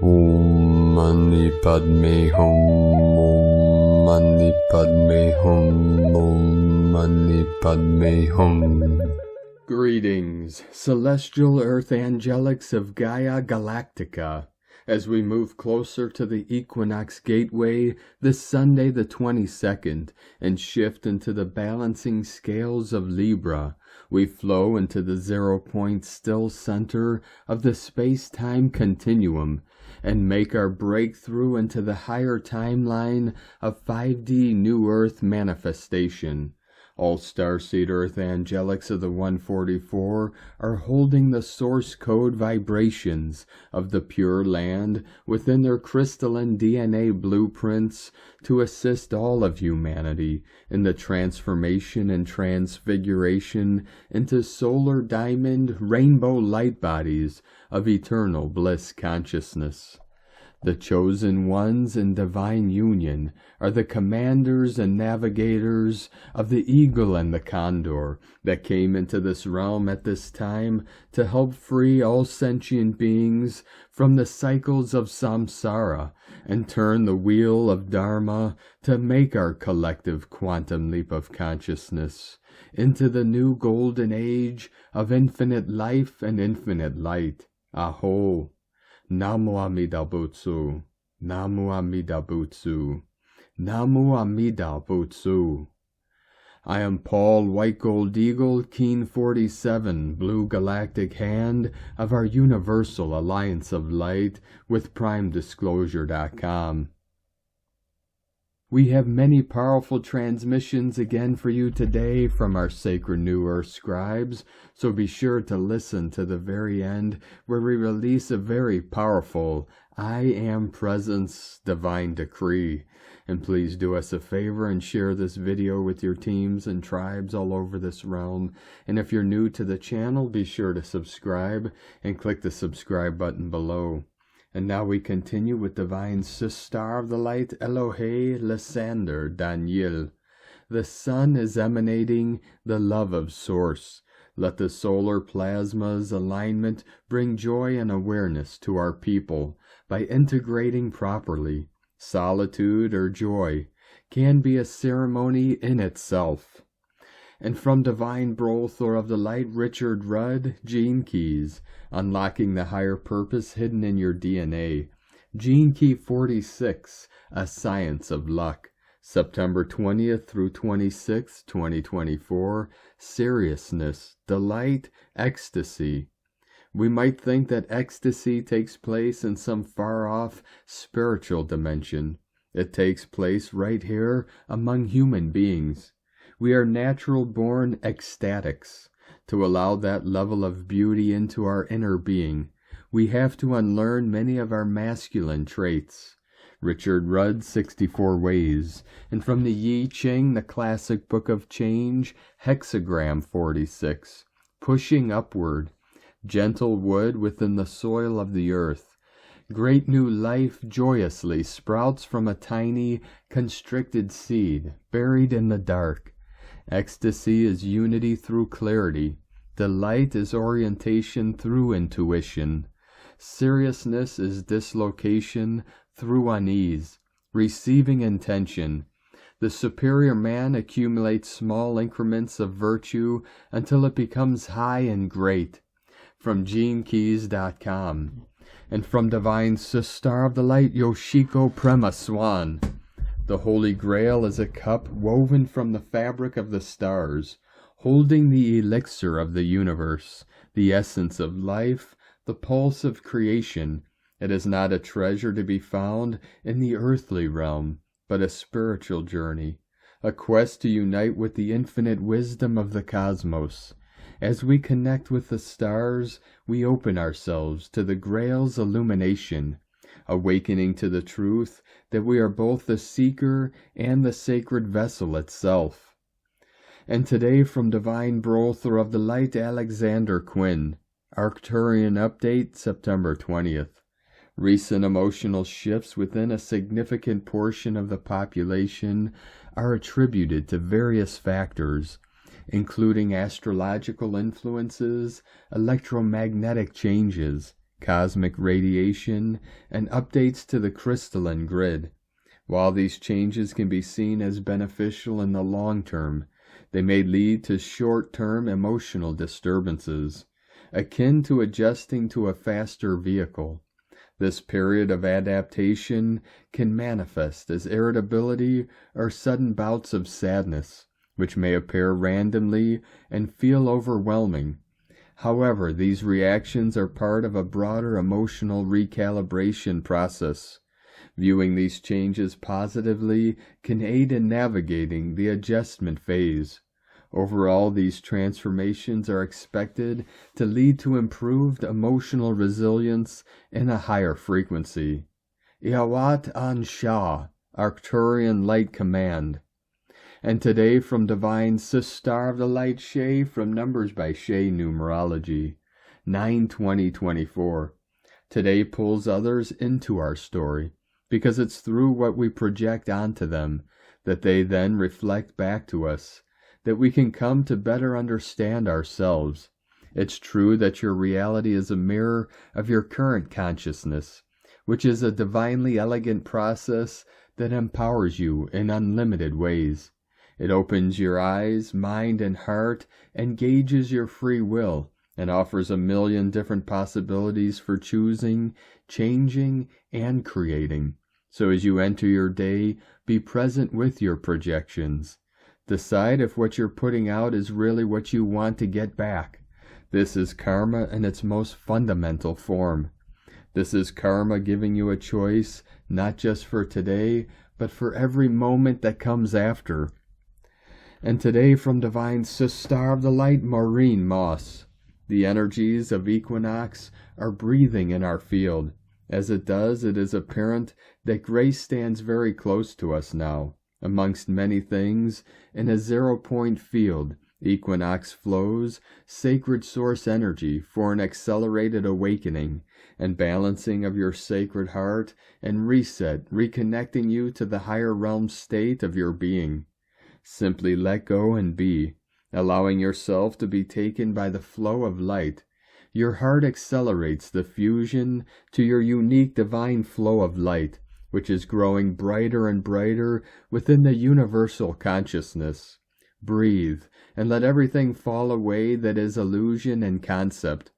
Om Mani Padme Hum. Om Mani Padme Hum. Om Mani Padme Hum. Greetings, celestial earth angelics of Gaia Galactica, as we move closer to the Equinox Gateway this Sunday the 22nd and shift into the balancing scales of Libra. We flow into the 0-point still center of the space-time continuum and make our breakthrough into the higher timeline of 5D New Earth manifestation. All starseed Earth angelics of the 144 are holding the source code vibrations of the Pure Land within their crystalline DNA blueprints to assist all of humanity in the transformation and transfiguration into solar diamond rainbow light bodies of eternal bliss consciousness. The chosen ones in divine union are the commanders and navigators of the eagle and the condor that came into this realm at this time to help free all sentient beings from the cycles of samsara and turn the wheel of dharma to make our collective quantum leap of consciousness into the new golden age of infinite life and infinite light. Aho! Namu Amida Butsu, Namu Amida Butsu, Namu Amida Butsu. I am Paul White Gold Eagle, Keen 47, Blue Galactic Hand of our Universal Alliance of Light with PrimeDisclosure.com. We have many powerful transmissions again for you today from our sacred New Earth scribes, so be sure to listen to the very end where we release a very powerful I Am Presence divine decree. And please do us a favor and share this video with your teams and tribes all over this realm. And if you're new to the channel, be sure to subscribe and click the subscribe button below. And now we continue with Divine Sister of the Light, Elohe Lysander Daniel. The sun is emanating the love of Source. Let the solar plasma's alignment bring joy and awareness to our people by integrating properly. Solitude or joy can be a ceremony in itself. And from Divine Brothor of the Light, Richard Rudd, Gene Keys, Unlocking the Higher Purpose Hidden in Your DNA. Gene Key 46, A Science of Luck. September 20th through 26th, 2024. Seriousness, delight, ecstasy. We might think that ecstasy takes place in some far-off spiritual dimension. It takes place right here among human beings. We are natural-born ecstatics. To allow that level of beauty into our inner being, we have to unlearn many of our masculine traits. Richard Rudd, 64 Ways. And from the Yi Ching, the classic book of change, hexagram 46. Pushing upward. Gentle wood within the soil of the earth. Great new life joyously sprouts from a tiny, constricted seed, buried in the dark. Ecstasy is unity through clarity. Delight is orientation through intuition. Seriousness is dislocation through unease. Receiving intention. The superior man accumulates small increments of virtue until it becomes high and great. From GeneKeys.com. And from Divine Sister of the Light, Yoshiko Prema Swan. The Holy Grail is a cup woven from the fabric of the stars, holding the elixir of the universe, the essence of life, the pulse of creation. It is not a treasure to be found in the earthly realm, but a spiritual journey, a quest to unite with the infinite wisdom of the cosmos. As we connect with the stars, we open ourselves to the Grail's illumination, awakening to the truth that we are both the seeker and the sacred vessel itself. And today from Divine Brothor of the Light, Alexander Quinn, Arcturian update, September 20th. Recent emotional shifts within a significant portion of the population are attributed to various factors, including astrological influences, electromagnetic changes, cosmic radiation, and updates to the crystalline grid. While these changes can be seen as beneficial in the long term, they may lead to short-term emotional disturbances, akin to adjusting to a faster vehicle. This period of adaptation can manifest as irritability or sudden bouts of sadness, which may appear randomly and feel overwhelming. However, these reactions are part of a broader emotional recalibration process. Viewing these changes positively can aid in navigating the adjustment phase. Overall, these transformations are expected to lead to improved emotional resilience and a higher frequency. Iawat An Shah, Arcturian Light Command. And today from Divine Sister of the Light Shay from Numbers by Shay Numerology, 9/20/24. Today pulls others into our story, because it's through what we project onto them that they then reflect back to us, that we can come to better understand ourselves. It's true that your reality is a mirror of your current consciousness, which is a divinely elegant process that empowers you in unlimited ways. It opens your eyes, mind, and heart, and gauges your free will, and offers a million different possibilities for choosing, changing, and creating. So as you enter your day, be present with your projections. Decide if what you're putting out is really what you want to get back. This is karma in its most fundamental form. This is karma giving you a choice, not just for today, but for every moment that comes after. And today from Divine Sister of the Light, Maureen Moss. The energies of Equinox are breathing in our field. As it does, it is apparent that grace stands very close to us now. Amongst many things, in a zero-point field, Equinox flows, sacred source energy for an accelerated awakening and balancing of your sacred heart and reset, reconnecting you to the higher realm state of your being. Simply let go and be, allowing yourself to be taken by the flow of light. Your heart accelerates the fusion to your unique divine flow of light, which is growing brighter and brighter within the universal consciousness. Breathe, and let everything fall away that is illusion and concept.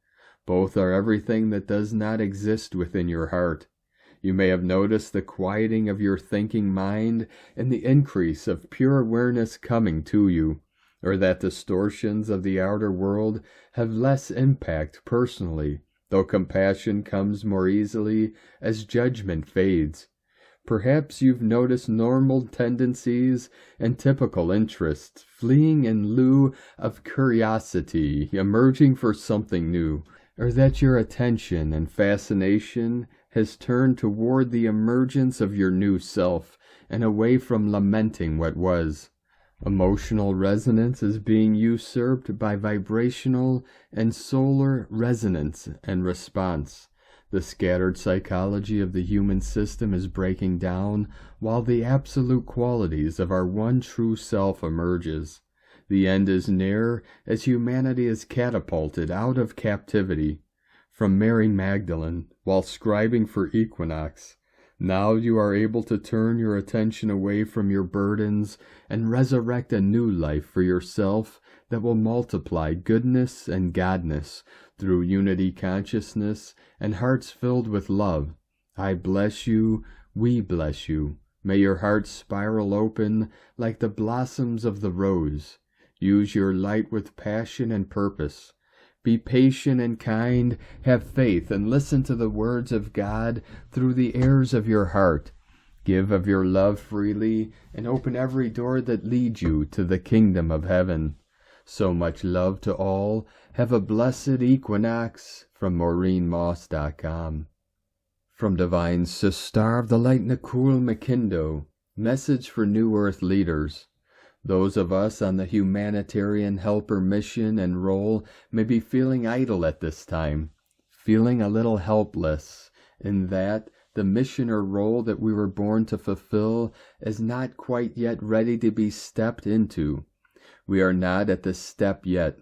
Both are everything that does not exist within your heart. You may have noticed the quieting of your thinking mind and the increase of pure awareness coming to you, or that distortions of the outer world have less impact personally, though compassion comes more easily as judgment fades. Perhaps you've noticed normal tendencies and typical interests fleeing in lieu of curiosity emerging for something new, or that your attention and fascination has turned toward the emergence of your new self and away from lamenting what was. Emotional resonance is being usurped by vibrational and solar resonance and response. The scattered psychology of the human system is breaking down, while the absolute qualities of our one true self emerges. The end is near as humanity is catapulted out of captivity. From Mary Magdalene, while scribing for Equinox, now you are able to turn your attention away from your burdens and resurrect a new life for yourself that will multiply goodness and godness through unity consciousness and hearts filled with love. I bless you, we bless you. May your heart spiral open like the blossoms of the rose. Use your light with passion and purpose. Be patient and kind, have faith, and listen to the words of God through the ears of your heart. Give of your love freely, and open every door that leads you to the kingdom of heaven. So much love to all. Have a blessed equinox. From MaureenMoss.com. From Divine Sister of the Light, Nicole McKindo. Message for New Earth leaders. Those of us on the humanitarian helper mission and role may be feeling idle at this time, feeling a little helpless, in that the mission or role that we were born to fulfill is not quite yet ready to be stepped into. We are not at the step yet,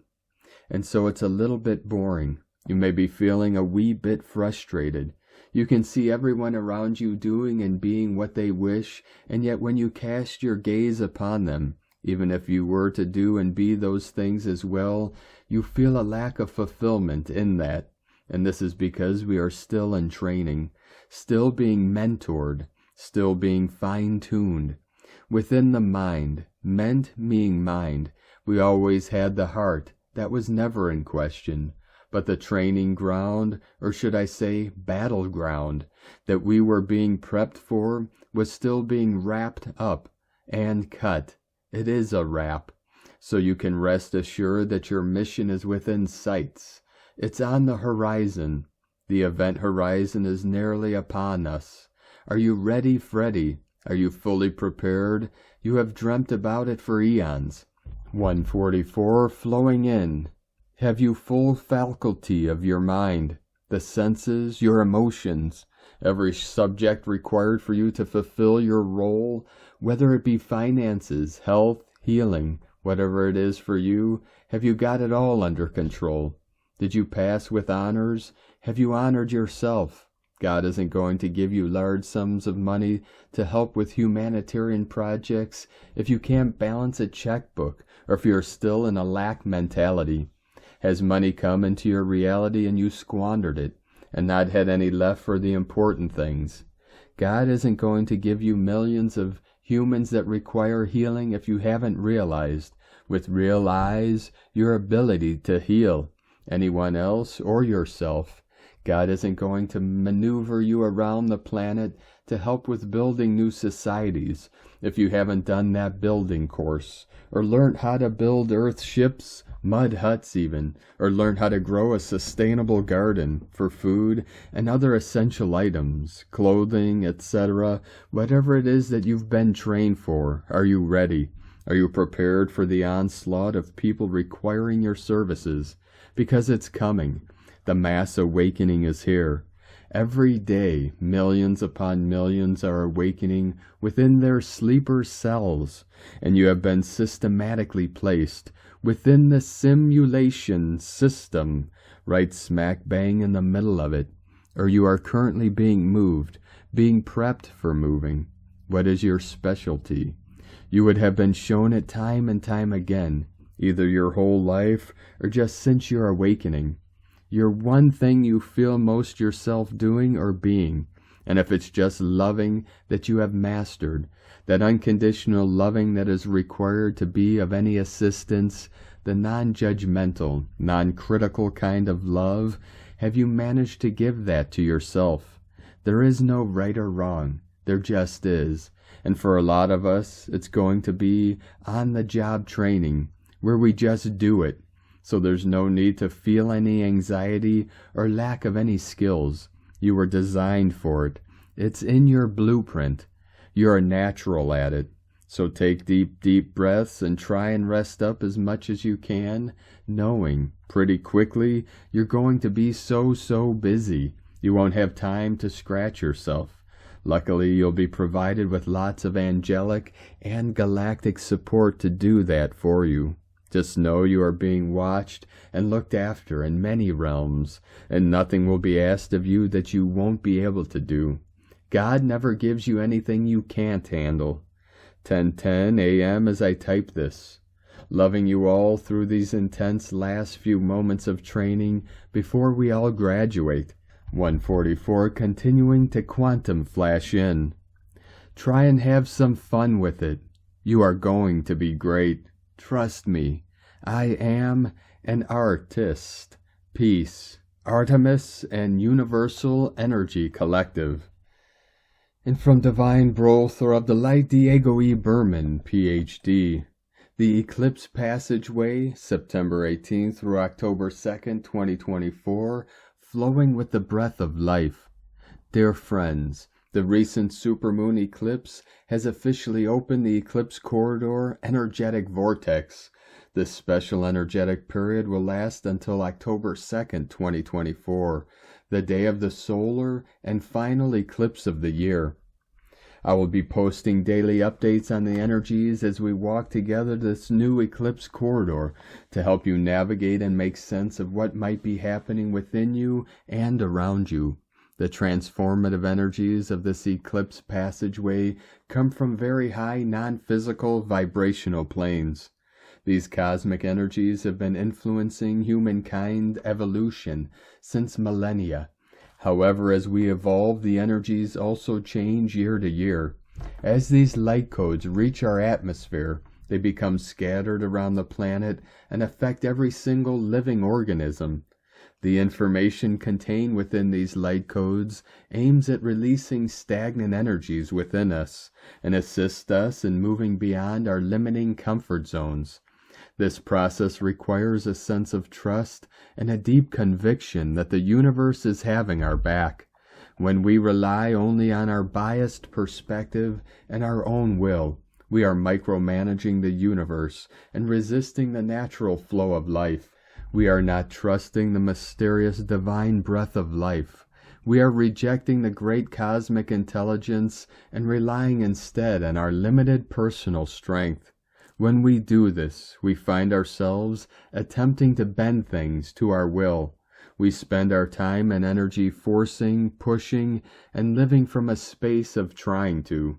and so it's a little bit boring. You may be feeling a wee bit frustrated. You can see everyone around you doing and being what they wish, and yet when you cast your gaze upon them, even if you were to do and be those things as well, you feel a lack of fulfillment in that. And this is because we are still in training, still being mentored, still being fine-tuned. Within the mind, meant meaning mind, we always had the heart. That was never in question. But the training ground, or should I say battleground, that we were being prepped for was still being wrapped up and cut. It is a wrap. So you can rest assured that your mission is within sights. It's on the horizon. The event horizon is nearly upon us. Are you ready, Freddy? Are you fully prepared? You have dreamt about it for eons. 144 flowing in. Have you full faculty of your mind, the senses, your emotions, every subject required for you to fulfill your role, whether it be finances, health, healing, whatever it is for you? Have you got it all under control? Did you pass with honors? Have you honored yourself? God isn't going to give you large sums of money to help with humanitarian projects if you can't balance a checkbook or if you're still in a lack mentality. Has money come into your reality and you squandered it and not had any left for the important things? God isn't going to give you millions of humans that require healing if you haven't realized, with real eyes, your ability to heal anyone else or yourself. God isn't going to maneuver you around the planet to help with building new societies if you haven't done that building course, or learned how to build earth ships, mud huts even, or learned how to grow a sustainable garden for food and other essential items, clothing, etc. Whatever it is that you've been trained for, are you ready? Are you prepared for the onslaught of people requiring your services? Because it's coming. The mass awakening is here. Every day, millions upon millions are awakening within their sleeper cells, and you have been systematically placed within the simulation system, right smack bang in the middle of it, or you are currently being moved, being prepped for moving. What is your specialty? You would have been shown it time and time again, either your whole life or just since your awakening. Your one thing you feel most yourself doing or being, and if it's just loving that you have mastered, that unconditional loving that is required to be of any assistance, the non-judgmental, non-critical kind of love, have you managed to give that to yourself? There is no right or wrong, there just is, and for a lot of us, it's going to be on-the-job training, where we just do it. So there's no need to feel any anxiety or lack of any skills. You were designed for it. It's in your blueprint. You're natural at it. So take deep, deep breaths and try and rest up as much as you can, knowing pretty quickly you're going to be so busy. You won't have time to scratch yourself. Luckily, you'll be provided with lots of angelic and galactic support to do that for you. Just know you are being watched and looked after in many realms, and nothing will be asked of you that you won't be able to do. God never gives you anything you can't handle. 10:10 a.m. as I type this. Loving you all through these intense last few moments of training before we all graduate. 144 continuing to quantum flash in. Try and have some fun with it. You are going to be great. Trust me, I am an artist. Peace, Artemis and Universal Energy Collective. And from Divine Brother of the Light, Diego E. Berman, Ph.D. The Eclipse Passageway, September 18th through October 2nd, 2024, flowing with the breath of life. Dear friends, the recent supermoon eclipse has officially opened the eclipse corridor energetic vortex. This special energetic period will last until October 2nd, 2024, the day of the solar and final eclipse of the year. I will be posting daily updates on the energies as we walk together this new eclipse corridor to help you navigate and make sense of what might be happening within you and around you. The transformative energies of this eclipse passageway come from very high non-physical vibrational planes. These cosmic energies have been influencing humankind evolution since millennia. However, as we evolve, the energies also change year to year. As these light codes reach our atmosphere, they become scattered around the planet and affect every single living organism. The information contained within these light codes aims at releasing stagnant energies within us and assists us in moving beyond our limiting comfort zones. This process requires a sense of trust and a deep conviction that the universe is having our back. When we rely only on our biased perspective and our own will, we are micromanaging the universe and resisting the natural flow of life. We are not trusting the mysterious divine breath of life. We are rejecting the great cosmic intelligence and relying instead on our limited personal strength. When we do this, we find ourselves attempting to bend things to our will. We spend our time and energy forcing, pushing, and living from a space of trying to.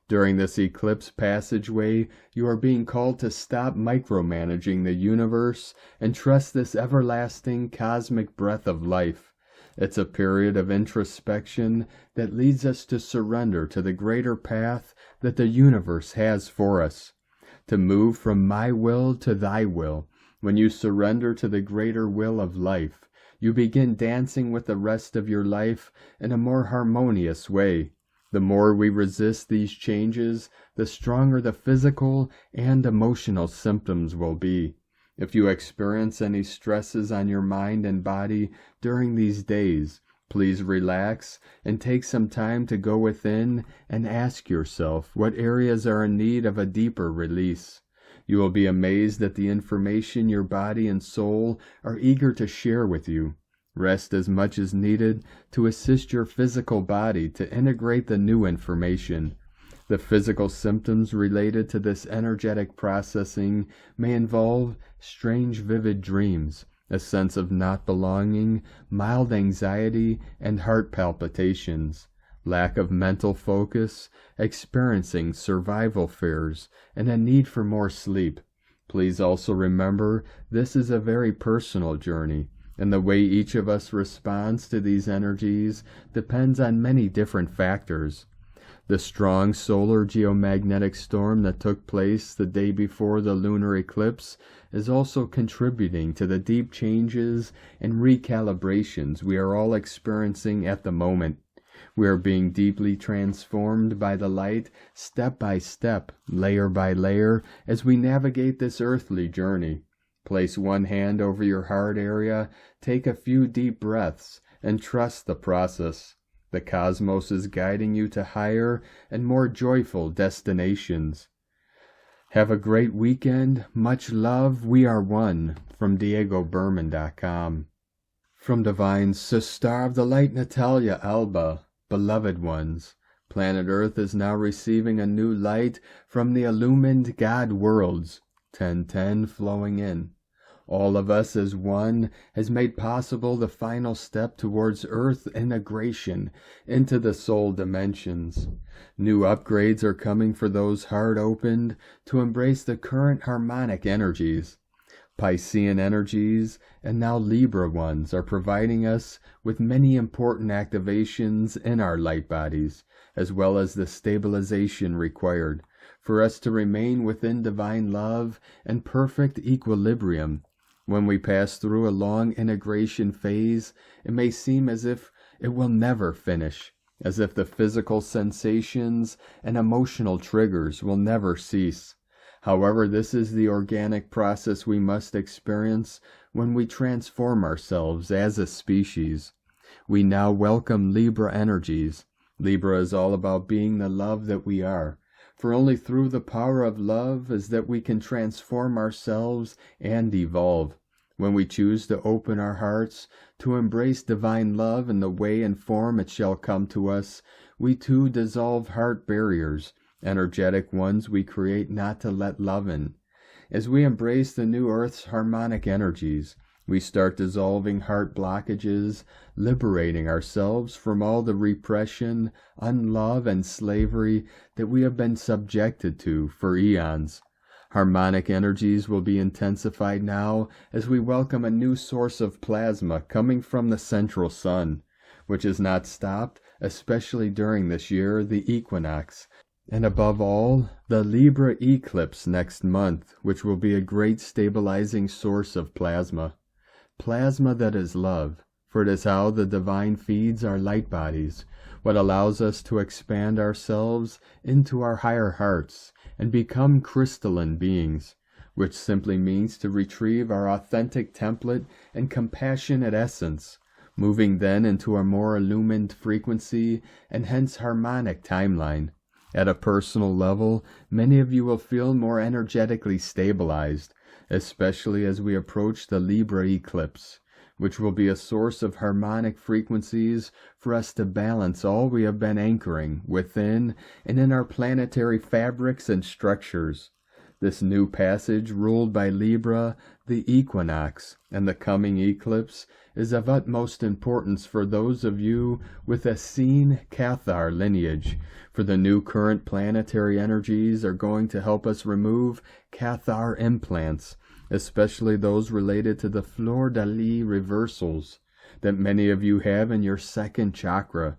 During this eclipse passageway, you are being called to stop micromanaging the universe and trust this everlasting cosmic breath of life. It's a period of introspection that leads us to surrender to the greater path that the universe has for us. To move from my will to thy will. When you surrender to the greater will of life, you begin dancing with the rest of your life in a more harmonious way. The more we resist these changes, the stronger the physical and emotional symptoms will be. If you experience any stresses on your mind and body during these days, please relax and take some time to go within and ask yourself what areas are in need of a deeper release. You will be amazed at the information your body and soul are eager to share with you. Rest as much as needed to assist your physical body to integrate the new information. The physical symptoms related to this energetic processing may involve strange vivid dreams, a sense of not belonging, mild anxiety, and heart palpitations, lack of mental focus, experiencing survival fears, and a need for more sleep. Please also remember this is a very personal journey, and the way each of us responds to these energies depends on many different factors. The strong solar geomagnetic storm that took place the day before the lunar eclipse is also contributing to the deep changes and recalibrations we are all experiencing at the moment. We are being deeply transformed by the light, step by step, layer by layer, as we navigate this earthly journey. Place one hand over your heart area, take a few deep breaths, and trust the process. The cosmos is guiding you to higher and more joyful destinations. Have a great weekend. Much love. We are one. From DiegoBerman.com. From Divine Sister of the Light Natalia Alba. Beloved ones, planet Earth is now receiving a new light from the illumined God worlds. 1010 flowing in. All of us as one has made possible the final step towards Earth integration into the soul dimensions. New upgrades are coming for those heart-opened to embrace the current harmonic energies. Piscean energies and now Libra ones are providing us with many important activations in our light bodies, as well as the stabilization required for us to remain within divine love and perfect equilibrium. When we pass through a long integration phase, it may seem as if it will never finish, as if the physical sensations and emotional triggers will never cease. However, this is the organic process we must experience when we transform ourselves as a species. We now welcome Libra energies. Libra is all about being the love that we are. For only through the power of love is that we can transform ourselves and evolve. When we choose to open our hearts to embrace divine love in the way and form it shall come to us, we too dissolve heart barriers, energetic ones we create not to let love in. As we embrace the new earth's harmonic energies, we start dissolving heart blockages, liberating ourselves from all the repression, unlove, and slavery that we have been subjected to for eons. Harmonic energies will be intensified now as we welcome a new source of plasma coming from the central sun, which is not stopped, especially during this year, the Equinox, and above all, the Libra Eclipse next month, which will be a great stabilizing source of plasma. Plasma that is love, for it is how the divine feeds our light bodies, what allows us to expand ourselves into our higher hearts and become crystalline beings, which simply means to retrieve our authentic template and compassionate essence, moving then into a more illumined frequency and hence harmonic timeline. At a personal level, many of you will feel more energetically stabilized, especially as we approach the Libra eclipse, which will be a source of harmonic frequencies for us to balance all we have been anchoring within and in our planetary fabrics and structures. This new passage, ruled by Libra, the Equinox, and the coming eclipse, is of utmost importance for those of you with a seen Cathar lineage, for the new current planetary energies are going to help us remove Cathar implants, especially those related to the fleur-de-lis reversals that many of you have in your second chakra,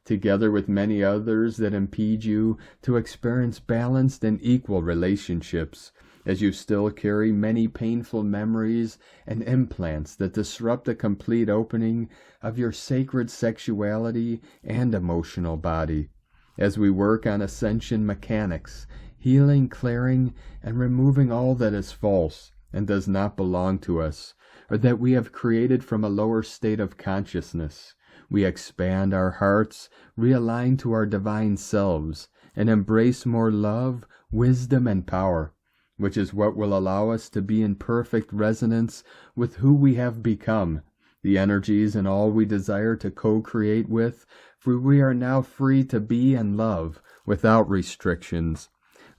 together with many others that impede you to experience balanced and equal relationships, as you still carry many painful memories and implants that disrupt the complete opening of your sacred sexuality and emotional body. As we work on ascension mechanics, healing, clearing, and removing all that is false and does not belong to us, or that we have created from a lower state of consciousness, we expand our hearts, realign to our divine selves, and embrace more love, wisdom, and power, which is what will allow us to be in perfect resonance with who we have become, the energies and all we desire to co-create with, for we are now free to be and love without restrictions.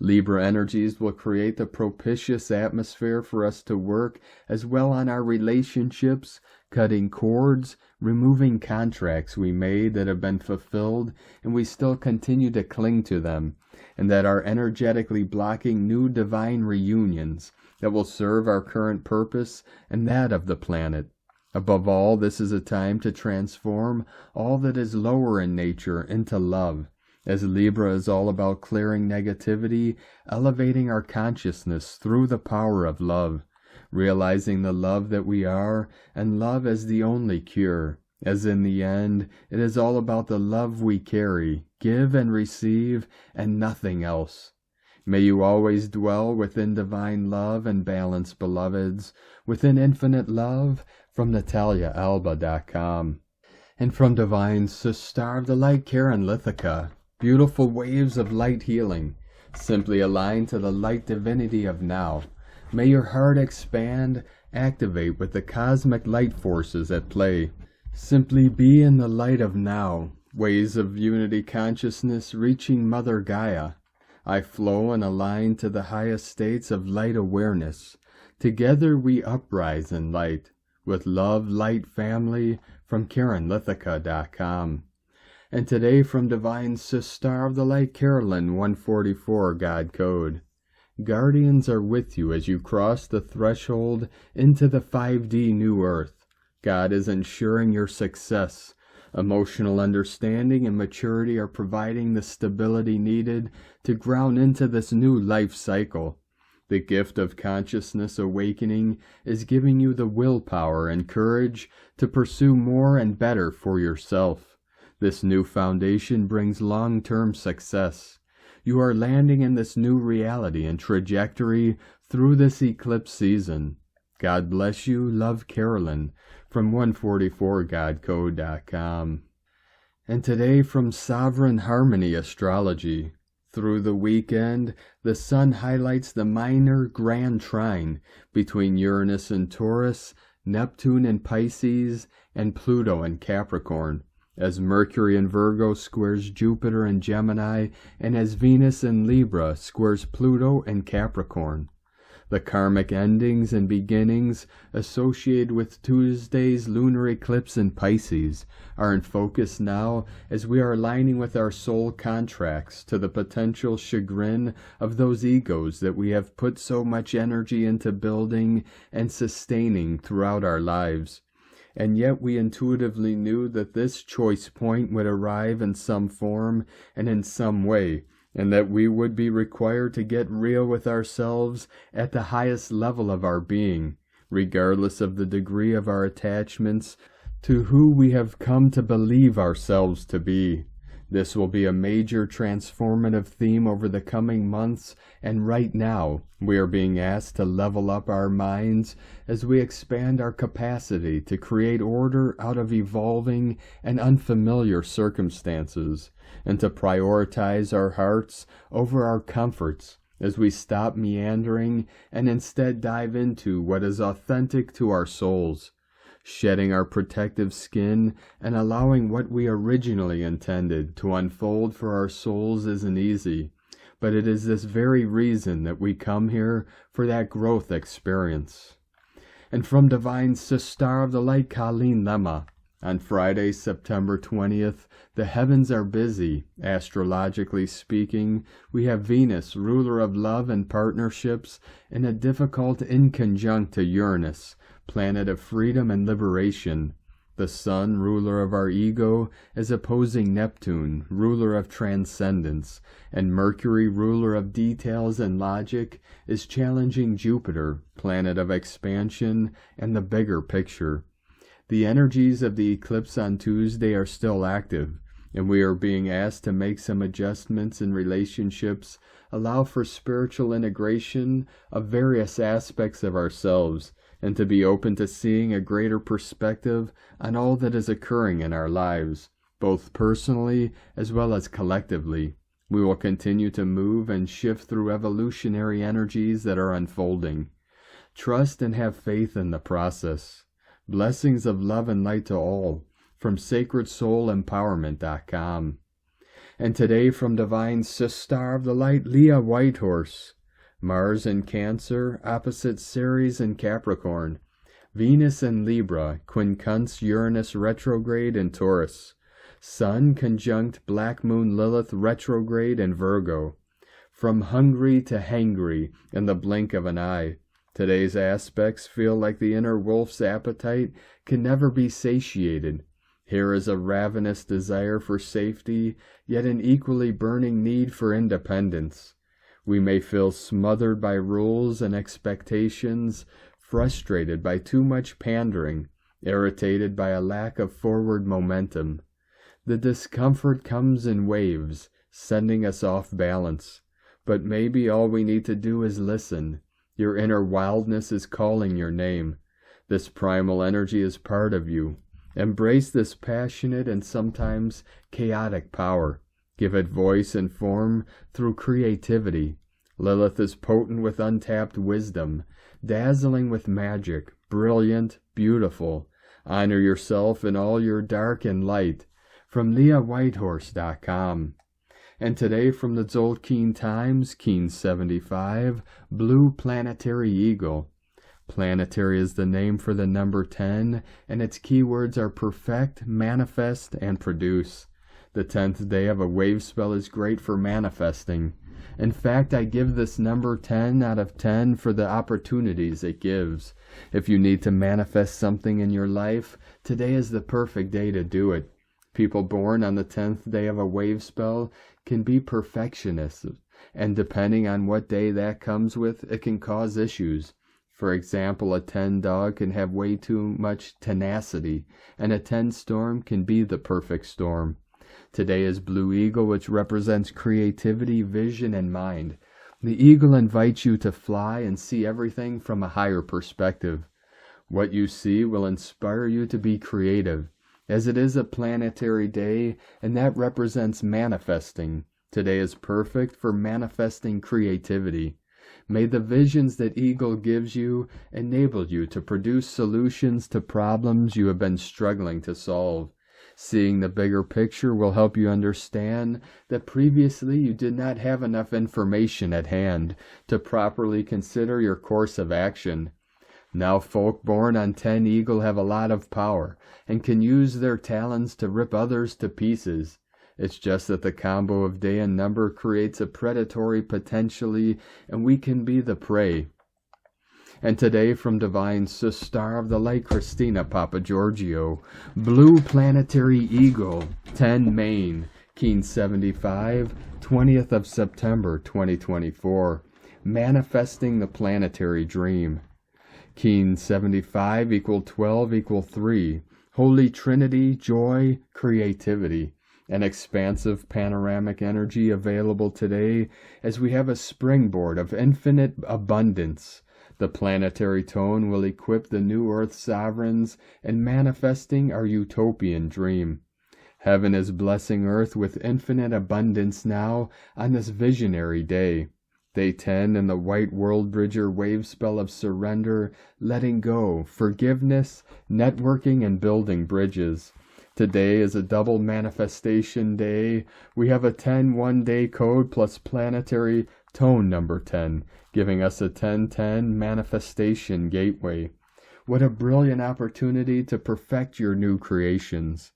Libra energies will create the propitious atmosphere for us to work as well on our relationships, cutting cords, removing contracts we made that have been fulfilled and we still continue to cling to them, and that are energetically blocking new divine reunions that will serve our current purpose and that of the planet. Above all, this is a time to transform all that is lower in nature into love, as Libra is all about clearing negativity, elevating our consciousness through the power of love, realizing the love that we are, and love as the only cure, as in the end, it is all about the love we carry, give and receive, and nothing else. May you always dwell within divine love and balance, beloveds, within infinite love, from NataliaAlba.com. And from Divine Sister of the Light, Karen Lithica, beautiful waves of light healing, simply aligned to the light divinity of now. May your heart expand, activate with the cosmic light forces at play. Simply be in the light of now, ways of unity consciousness reaching Mother Gaia. I flow and align to the highest states of light awareness. Together we uprise in light. With love, light, family, from KarenLithica.com. And today from Divine Sister of the Light, Carolyn 144 God Code. Guardians are with you as you cross the threshold into the 5D New Earth. God is ensuring your success. Emotional understanding and maturity are providing the stability needed to ground into this new life cycle. The gift of consciousness awakening is giving you the willpower and courage to pursue more and better for yourself. This new foundation brings long-term success. You are landing in this new reality and trajectory through this eclipse season. God bless you. Love, Carolyn, from 144godcode.com. And today from Sovereign Harmony Astrology, Through the weekend, the Sun highlights the minor grand trine between Uranus and Taurus, Neptune and Pisces, and Pluto and Capricorn, as Mercury in Virgo squares Jupiter and Gemini, and as Venus in Libra squares Pluto and Capricorn. The karmic endings and beginnings associated with Tuesday's lunar eclipse in Pisces are in focus now, as we are aligning with our soul contracts to the potential chagrin of those egos that we have put so much energy into building and sustaining throughout our lives. And yet we intuitively knew that this choice point would arrive in some form and in some way, and that we would be required to get real with ourselves at the highest level of our being, regardless of the degree of our attachments to who we have come to believe ourselves to be. This will be a major transformative theme over the coming months, and right now we are being asked to level up our minds as we expand our capacity to create order out of evolving and unfamiliar circumstances, and to prioritize our hearts over our comforts as we stop meandering and instead dive into what is authentic to our souls. Shedding our protective skin and allowing what we originally intended to unfold for our souls isn't easy, but it is this very reason that we come here for that growth experience. And from Divine Star of the Light Colleen Lemma, on Friday, September 20th, the heavens are busy. Astrologically speaking, we have Venus, ruler of love and partnerships, in a difficult inconjunct to Uranus, planet of freedom and liberation. The Sun, ruler of our ego, is opposing Neptune, ruler of transcendence, and Mercury, ruler of details and logic, is challenging Jupiter, planet of expansion and the bigger picture. The energies of the eclipse on Tuesday are still active, and we are being asked to make some adjustments in relationships, allow for spiritual integration of various aspects of ourselves, and to be open to seeing a greater perspective on all that is occurring in our lives, both personally as well as collectively. We will continue to move and shift through evolutionary energies that are unfolding. Trust and have faith in the process. Blessings of love and light to all, from sacredsoulempowerment.com. And today from Divine Star of the Light, Leah Whitehorse. Mars in Cancer, opposite Ceres in Capricorn. Venus in Libra, quincunx Uranus retrograde in Taurus. Sun conjunct Black Moon Lilith retrograde in Virgo. From hungry to hangry in the blink of an eye. Today's aspects feel like the inner wolf's appetite can never be satiated. Here is a ravenous desire for safety, yet an equally burning need for independence. We may feel smothered by rules and expectations, frustrated by too much pandering, irritated by a lack of forward momentum. The discomfort comes in waves, sending us off balance. But maybe all we need to do is listen. Your inner wildness is calling your name. This primal energy is part of you. Embrace this passionate and sometimes chaotic power. Give it voice and form through creativity. Lilith is potent with untapped wisdom, dazzling with magic, brilliant, beautiful. Honor yourself in all your dark and light. From LeahWhitehorse.com. And today from the Tzolk'in Times, Keen 75, Blue Planetary Eagle. Planetary is the name for the number 10, and its keywords are perfect, manifest, and produce. The 10th day of a wave spell is great for manifesting. In fact, I give this number 10 out of 10 for the opportunities it gives. If you need to manifest something in your life, today is the perfect day to do it. People born on the 10th day of a wave spell can be perfectionists, and depending on what day that comes with, it can cause issues. For example, a 10 dog can have way too much tenacity, and a 10 storm can be the perfect storm. Today is Blue Eagle, which represents creativity, vision, and mind. The eagle invites you to fly and see everything from a higher perspective. What you see will inspire you to be creative, as it is a planetary day, and that represents manifesting. Today is perfect for manifesting creativity. May the visions that Eagle gives you enable you to produce solutions to problems you have been struggling to solve. Seeing the bigger picture will help you understand that previously you did not have enough information at hand to properly consider your course of action. Now folk born on 10 Eagle have a lot of power and can use their talents to rip others to pieces. It's just that the combo of day and number creates a predatory potentially, and we can be the prey. And today from Divine Star of the Light, Christina Papa Giorgio, Blue Planetary Eagle, 10 Maine, Keen 75, 20th of September 2024, Manifesting the Planetary Dream. Keen 75 equal 12 equal 3, Holy Trinity, Joy, Creativity. An expansive panoramic energy available today as we have a springboard of infinite abundance. The planetary tone will equip the new Earth sovereigns in manifesting our utopian dream. Heaven is blessing Earth with infinite abundance now on this visionary day. Day 10 in the White World Bridger wave spell of surrender, letting go, forgiveness, networking, and building bridges. Today is a double manifestation day. We have a 10 one-day code plus planetary tone number 10, giving us a 1010 manifestation gateway. What a brilliant opportunity to perfect your new creations.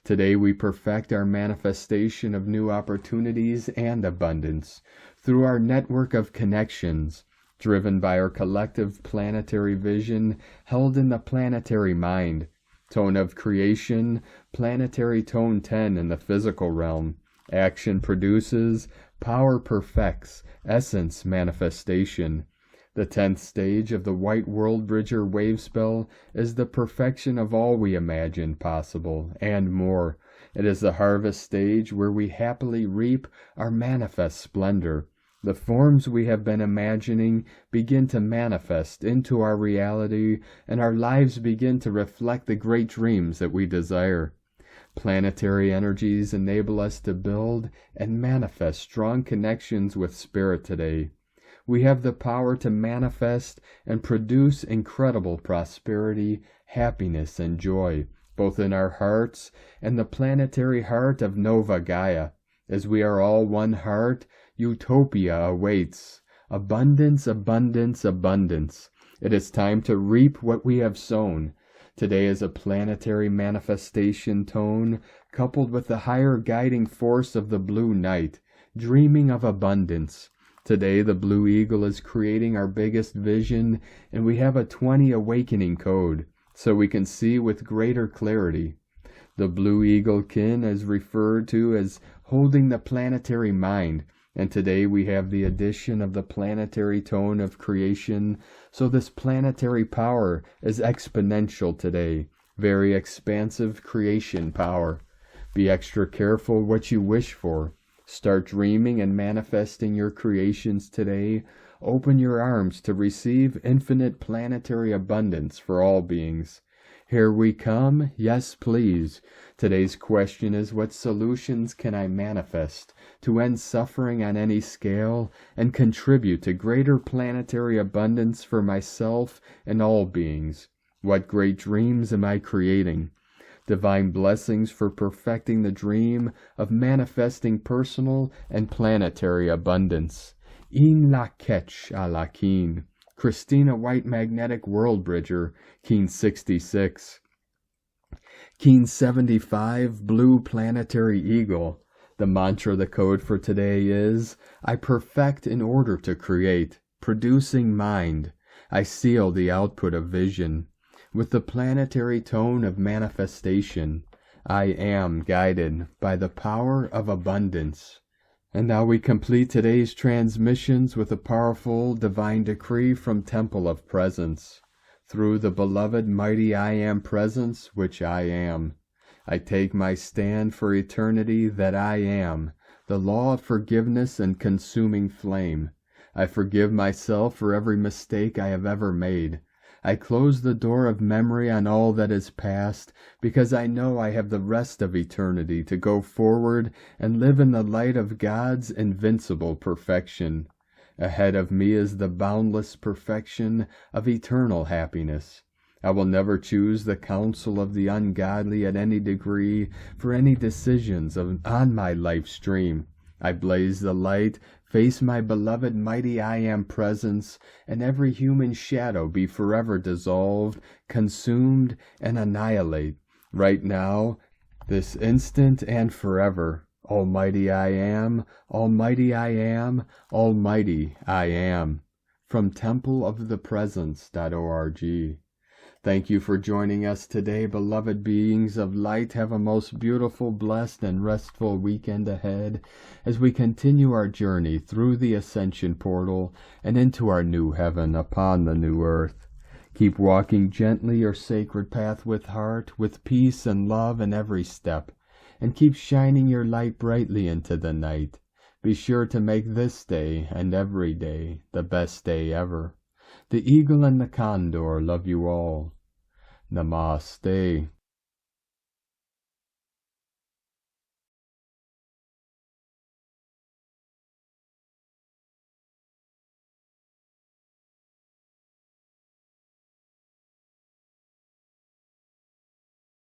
Today we perfect our manifestation of new opportunities and abundance through our network of connections, driven by our collective planetary vision held in the planetary mind. Tone of creation, planetary tone 10 in the physical realm. Action produces, power perfects, essence manifestation. The 10th stage of the White World Bridger wave spell is the perfection of all we imagine possible, and more. It is the harvest stage where we happily reap our manifest splendor. The forms we have been imagining begin to manifest into our reality, and our lives begin to reflect the great dreams that we desire. Planetary energies enable us to build and manifest strong connections with Spirit today. We have the power to manifest and produce incredible prosperity, happiness, and joy, both in our hearts and the planetary heart of Nova Gaia. As we are all one heart, utopia awaits. Abundance, abundance, abundance. It is time to reap what we have sown. Today is a planetary manifestation tone coupled with the higher guiding force of the blue night, dreaming of abundance. Today the Blue Eagle is creating our biggest vision, and we have a 20 awakening code, so we can see with greater clarity. The Blue Eagle kin is referred to as holding the planetary mind, and today we have the addition of the planetary tone of creation, so this planetary power is exponential today, very expansive creation power. Be extra careful what you wish for. Start dreaming and manifesting your creations today. Open your arms to receive infinite planetary abundance for all beings. Here we come, yes please. Today's question is, what solutions can I manifest to end suffering on any scale and contribute to greater planetary abundance for myself and all beings? What great dreams am I creating? Divine blessings for perfecting the dream of manifesting personal and planetary abundance. In la ketch a la keen. Christina White Magnetic World Bridger, Keen 66. Keen 75, Blue Planetary Eagle. The mantra, the code for today is, I perfect in order to create, producing mind. I seal the output of vision. With the planetary tone of manifestation, I am guided by the power of abundance. And now we complete today's transmissions with a powerful divine decree from Temple of Presence. Through the beloved mighty I Am Presence, which I am, I take my stand for eternity that I am, the law of forgiveness and consuming flame. I forgive myself for every mistake I have ever made. I close the door of memory on all that is past, because I know I have the rest of eternity to go forward and live in the light of God's invincible perfection. Ahead of me is the boundless perfection of eternal happiness. I will never choose the counsel of the ungodly at any degree for any decisions on my life stream. I blaze the light, face my beloved mighty I Am presence, and every human shadow be forever dissolved, consumed, and annihilate, right now, this instant and forever. Almighty I Am, Almighty I Am, Almighty I Am. From templeofthepresence.org. Thank you for joining us today, beloved beings of light. Have a most beautiful, blessed, and restful weekend ahead as we continue our journey through the ascension portal and into our new heaven upon the new earth. Keep walking gently your sacred path with heart, with peace and love in every step, and keep shining your light brightly into the night. Be sure to make this day and every day the best day ever. The eagle and the condor love you all. Namaste.